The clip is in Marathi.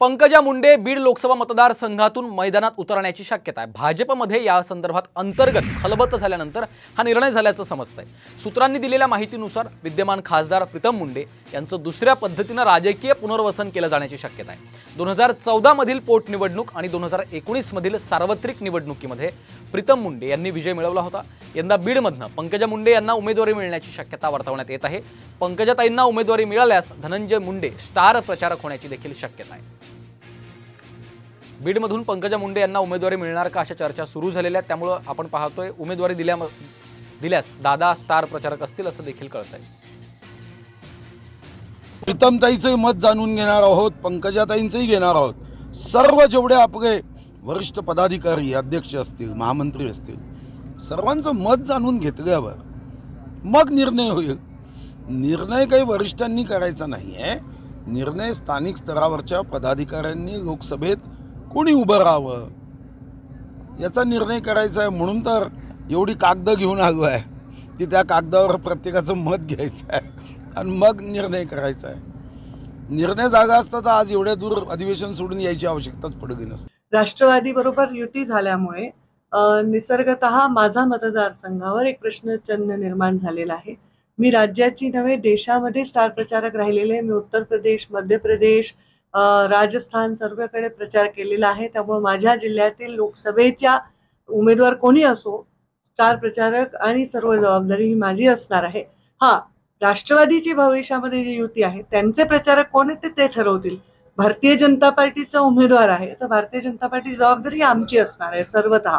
पंकजा मुंडे बीड लोकसभा मतदारसंघातून मैदानात उतरण्याची शक्यता आहे। भाजपमध्ये या संदर्भात अंतर्गत खलबत झाल्यानंतर हा निर्णय झाल्याचं समजतंय। सूत्रांनी दिलेल्या माहितीनुसार विद्यमान खासदार प्रीतम मुंडे यांचं दुसऱ्या पद्धतीने राजकीय पुनर्वसन केलं जाण्याची शक्यता आहे। 2014 मधील पोटनिवडणूक आणि 2019 मधील सार्वत्रिक निवडणुकीमध्ये प्रीतम मुंडे यांनी विजय मिळवला होता। यंदा बीडमधनं पंकजा मुंडे यांना उमेदवारी मिळण्याची शक्यता वर्तवण्यात येत आहे। पंकजाताईंना उमेदवारी मिळाल्यास धनंजय मुंडे स्टार प्रचारक होण्याची देखील शक्यता आहे। बीडमधून पंकजा मुंडे यांना उमेदवारी मिळणार का अशा चर्चा सुरू झालेल्या आहेत। त्यामुळे आपण पाहतोय उमेदवारी दिल्यास दादा स्टार प्रचारक असतील असं देखील कळतंय। प्रीतमताईंचे मत जाणून घेणार आहोत, पंकजाताईंचंही घेणार आहोत। सर्व जेवढे आपले वरिष्ठ पदाधिकारी अध्यक्ष असतील, महामंत्री असतील, सर्वांचं मत जाणून घेतल्यावर मग निर्णय होईल। निर्णय काही वरिष्ठांनी करायचा नाही आहे, निर्णय स्थानिक स्तरावरच्या पदाधिकाऱ्यांनी लोकसभेत कोणी उभं राहावं याचा निर्णय करायचा आहे। म्हणून तर एवढी कागद घेऊन आलो आहे की त्या कागदावर प्रत्येकाचं मत घ्यायचं आहे आणि मग निर्णय करायचा आहे। निर्णय जागा असता तर आज एवढ्या दूर अधिवेशन सोडून यायची आवश्यकताच पडली नसते। राष्ट्रवादी बरोबर युती झाल्यामुळे निसर्गतः माझा मतदारसंघावर एक प्रश्नचिन्ह निर्माण झालेला आहे। मी राज्याची नव्हे देशामध्ये स्टार प्रचारक राहिलेले। मी उत्तर प्रदेश, मध्य प्रदेश, राजस्थान सर्वकडे प्रचार केलेला आहे। त्यामुळे माझ्या जिल्ह्यातील लोकसभेच्या उमेदवार कोणी असो, स्टार प्रचारक आणि सर्व जबाबदारी ही माझी असणार आहे। राष्ट्रवादीची भविष्यामध्ये जी युती आहे त्यांचे प्रचारक कोण आहेत ते ठरवतील। भारतीय जनता पार्टीचा उमेदवार आहे तर भारतीय जनता पार्टी जबाबदारी आमची असणार आहे सर्वतः।